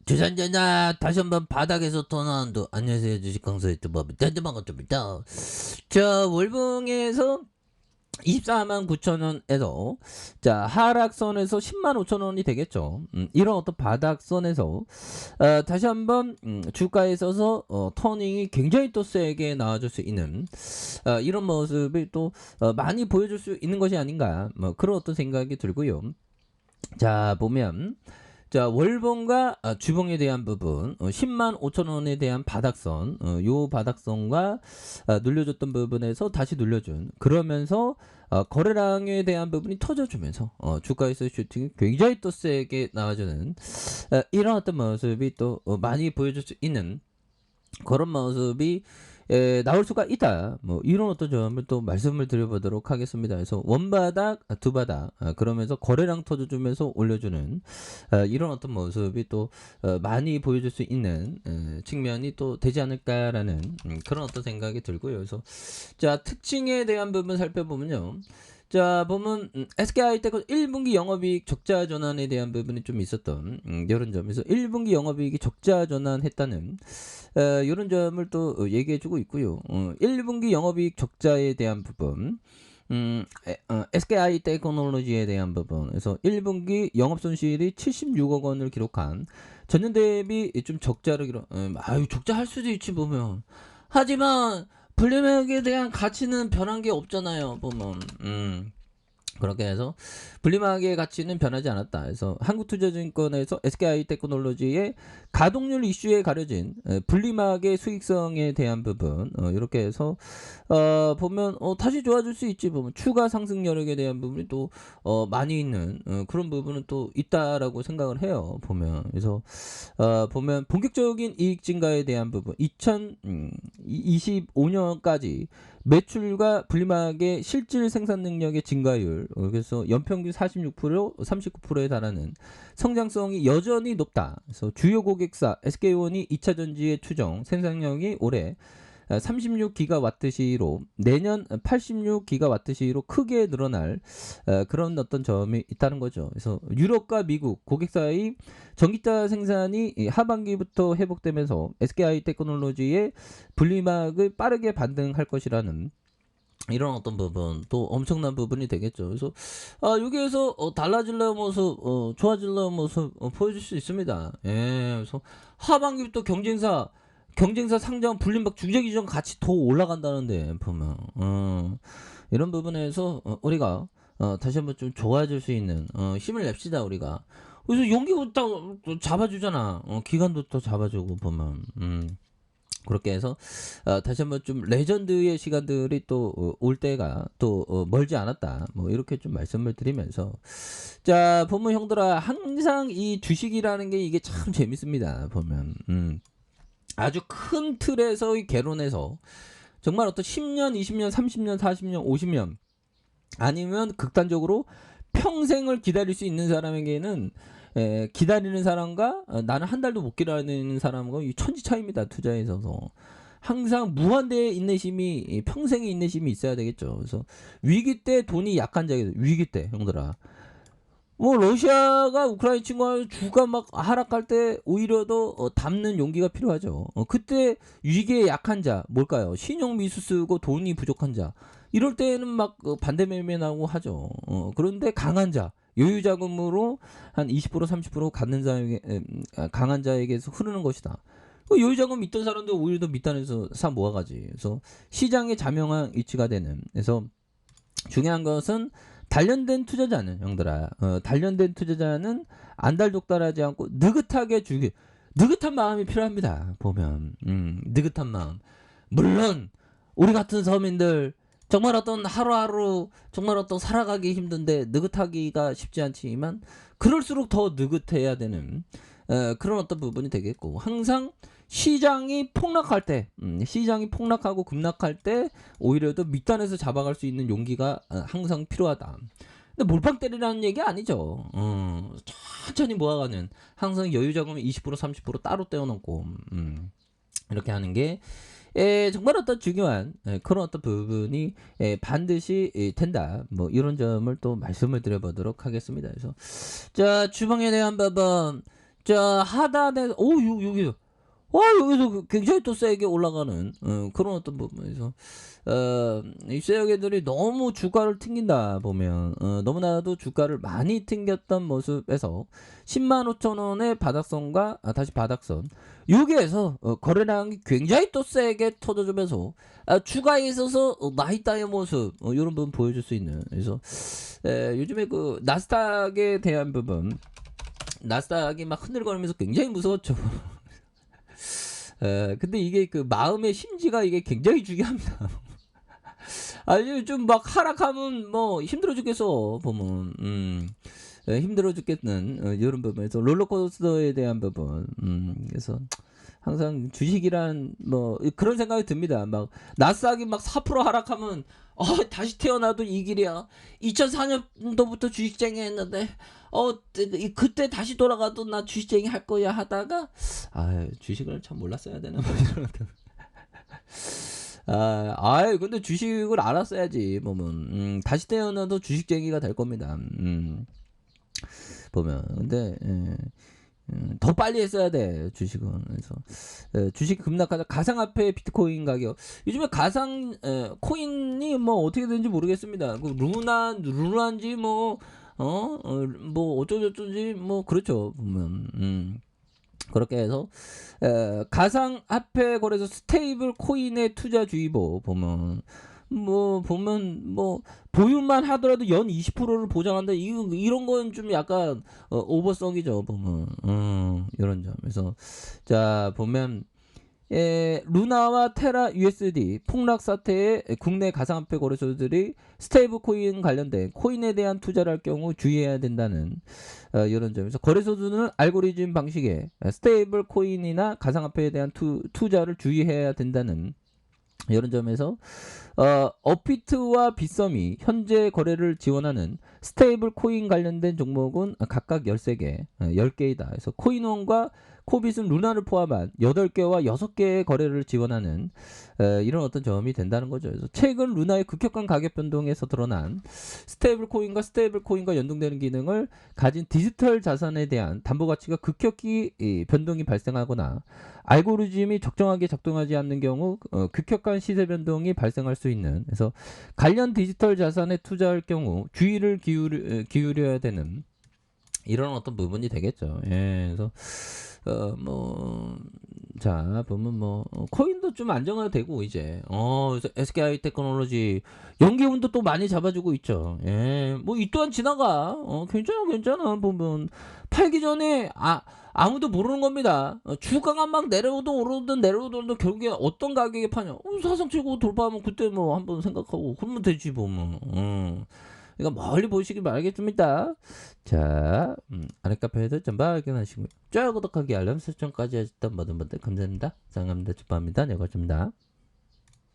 주산전자 다시 한번 바닥에서 떠나는도 안녕하세요 주식 강사 유튜버 반갑습니다. 자 월봉에서 249,000원에서 자 하락선에서 105,000원이 되겠죠. 이런 어떤 바닥선에서 다시 한번 주가에 있어서 터닝이 굉장히 또 세게 나와줄 수 있는 이런 모습을 또 많이 보여줄 수 있는 것이 아닌가 뭐 그런 어떤 생각이 들고요. 자 보면 자 월봉과 주봉에 대한 부분 105,000원에 대한 바닥선 요 바닥선과 눌려줬던 부분에서 다시 눌려준 그러면서 거래량에 대한 부분이 터져주면서 주가에서 슈팅이 굉장히 또 세게 나와주는 이런 어떤 모습이 또 많이 보여줄 수 있는 그런 모습이 나올 수가 있다. 뭐 이런 어떤 점을 또 말씀을 드려보도록 하겠습니다. 그래서 원바닥, 두바닥 그러면서 거래량 터져주면서 올려주는 이런 어떤 모습이 또 많이 보여줄 수 있는 측면이 또 되지 않을까라는 그런 어떤 생각이 들고요. 그래서 자 특징에 대한 부분 살펴보면요. 자 보면 SK하이테크 1분기 영업이익 적자 전환에 대한 부분이 좀 있었던 이런 점에서 1분기 영업이익이 적자 전환했다는 이런 점을 또 얘기해주고 있고요. 1분기 영업이익 적자에 대한 부분 SK하이테크놀로지에 대한 부분에서 1분기 영업손실이 76억 원을 기록한 전년 대비 좀 적자를 적자할 수도 있지 보면 하지만 블리맥에 대한 가치는 변한 게 없잖아요 보면 그렇게 해서 블리막의 가치는 변하지 않았다. 그래서 한국투자증권에서 SK하이테크놀로지의 가동률 이슈에 가려진 블리막의 수익성에 대한 부분 이렇게 해서 보면 다시 좋아질 수 있지 보면 추가 상승 여력에 대한 부분이 또 많이 있는 그런 부분은 또 있다라고 생각을 해요. 보면 그래서 보면 본격적인 이익 증가에 대한 부분 2025년까지 매출과 블리막의 실질 생산 능력의 증가율 그래서 연평균 46% 39%에 달하는 성장성이 여전히 높다. 그래서 주요 고객사 SK온이 2차전지의 추정 생산량이 올해 36기가와트시로 내년 86기가와트시로 크게 늘어날 그런 어떤 점이 있다는 거죠. 그래서 유럽과 미국 고객사의 전기차 생산이 하반기부터 회복되면서 SK하이테크놀로지의 분리막을 빠르게 반등할 것이라는 이런 어떤 부분 또 엄청난 부분이 되겠죠. 그래서 여기에서 달라질러 모습 좋아질러 모습 보여줄 수 있습니다. 예, 그래서 하반기부터 경쟁사 상장 불림박 중재기준 같이 더 올라간다는데 보면 이런 부분에서 우리가 다시 한번 좀 좋아질 수 있는 힘을 냅시다 우리가. 그래서 용기도 딱 잡아주잖아. 기간도 또 잡아주고 보면 그렇게 해서 다시 한번 좀 레전드의 시간들이 또 올 때가 또 멀지 않았다. 뭐 이렇게 좀 말씀을 드리면서 자 보면 형들아 항상 이 주식이라는 게 이게 참 재밌습니다. 보면 아주 큰 틀에서의 개론에서 정말 어떤 10년, 20년, 30년, 40년, 50년 아니면 극단적으로 평생을 기다릴 수 있는 사람에게는 기다리는 사람과 나는 한 달도 못 기다리는 사람과 천지 차이입니다. 투자에 있어서. 항상 무한대의 인내심이 평생의 인내심이 있어야 되겠죠. 그래서 위기 때 돈이 약한 자에게 위기 때 형들아. 뭐 러시아가 우크라이나 친구가 주가 막 하락할 때 오히려 더 담는 용기가 필요하죠. 그때 위기에 약한 자 뭘까요? 신용 미수 쓰고 돈이 부족한 자 이럴 때는 막 반대 매매나고 하죠. 그런데 강한 자 여유 자금으로 한 20% 30% 갖는 자에게 강한 자에게서 흐르는 것이다. 여유 자금 있던 사람도 오히려 더 밑단에서 사 모아가지. 그래서 시장의 자명한 위치가 되는. 그래서 중요한 것은 단련된 투자자는 형들아 단련된 투자자는 안달독달하지 않고 느긋하게 주기 느긋한 마음이 필요합니다. 보면 느긋한 마음 물론 우리 같은 서민들 정말 어떤 하루하루 정말 어떤 살아가기 힘든데 느긋하기가 쉽지 않지만 그럴수록 더 느긋해야 되는 그런 어떤 부분이 되겠고 항상 시장이 폭락할 때 시장이 폭락하고 급락할 때 오히려 더 밑단에서 잡아갈 수 있는 용기가 항상 필요하다. 근데 몰빵 때리라는 얘기 아니죠. 천천히 모아가는 항상 여유자금을 20% 30% 따로 떼어놓고 이렇게 하는 게 정말 어떤 중요한 그런 어떤 부분이 반드시 된다. 뭐 이런 점을 또 말씀을 드려보도록 하겠습니다. 그래서 자 주방에 대한 부분 자, 하단에 여기 여기서 굉장히 또 세게 올라가는 그런 어떤 부분에서 이 쉐어개들이 너무 주가를 튕긴다 보면 너무나도 주가를 많이 튕겼던 모습에서 105,000원의 바닥선과 다시 바닥선 여기에서 거래량이 굉장히 또 세게 터져주면서 주가에 있어서 나이다의 모습 이런 부분 보여줄 수 있는 그래서 요즘에 그 나스닥에 대한 부분 나스닥이 막 흔들거리면서 굉장히 무서웠죠. 근데 이게 그 마음의 심지가 이게 굉장히 중요합니다. 아니 좀 막 하락하면 뭐 힘들어 죽겠어 보면 힘들어 죽겠는 이런 부분에서 롤러코스터에 대한 부분 그래서 항상 주식이란 뭐 그런 생각이 듭니다. 막 나스닥이 막 4% 하락하면 다시 태어나도 이 길이야. 2004년도부터 주식쟁이 했는데 그때 다시 돌아가도 나 주식쟁이 할 거야 하다가 주식을 참 몰랐어야 되나 뭐 이런 근데 주식을 알았어야지 보면 다시 태어나도 주식쟁이가 될 겁니다. 보면 근데 더 빨리 했어야 돼 주식은. 그래서 주식 급락하자 가상화폐 비트코인 가격 요즘에 가상 코인이 뭐 어떻게 되는지 모르겠습니다. 그 루나인지 뭐 어쩌고저쩌지 뭐 그렇죠 보면 그렇게 해서 가상화폐 거래소 스테이블 코인의 투자주의보 보면 보유만 하더라도 연 20%를 보장한다. 이런 건 좀 약간 오버성이죠 보면 이런 점에서 자 보면 루나와 테라 USD 폭락 사태에 국내 가상화폐 거래소들이 스테이블 코인 관련된 코인에 대한 투자를 할 경우 주의해야 된다는 이런 점에서 거래소들은 알고리즘 방식의 스테이블 코인이나 가상화폐에 대한 투자를 주의해야 된다는 이런 점에서 업비트와 빗썸이 현재 거래를 지원하는 스테이블 코인 관련된 종목은 각각 13개, 10개이다. 그래서 코인원과 코빗은 루나를 포함한 8개와 6개의 거래를 지원하는 이런 어떤 점이 된다는 거죠. 그래서 최근 루나의 급격한 가격 변동에서 드러난 스테이블 코인과 연동되는 기능을 가진 디지털 자산에 대한 담보 가치가 급격히 변동이 발생하거나 알고리즘이 적정하게 작동하지 않는 경우 급격한 시세 변동이 발생할 수 있는 그래서 관련 디지털 자산에 투자할 경우 주의를 기울여야 되는 이런 어떤 부분이 되겠죠. 그래서 자 보면 코인도 좀 안정화 되고 이제 그래서 SKI 테크놀로지 연기운도 또 많이 잡아주고 있죠. 이 또한 지나가. 괜찮아 보면 팔기 전에 아무도 모르는 겁니다. 주가가 막 내려오든 오르든 결국에 어떤 가격에 파냐. 사상 최고 돌파하면 그때 한번 생각하고 그러면 되지 보면. 그러니까 멀리 보시길 바라겠습니다. 자, 아랫카페에도 좀 발견하시고요. 좋아요, 구독하기, 알람 설정까지 하셨던 모든 분들 감사합니다. 사랑합니다. 축복합니다. 네, 고맙습니다.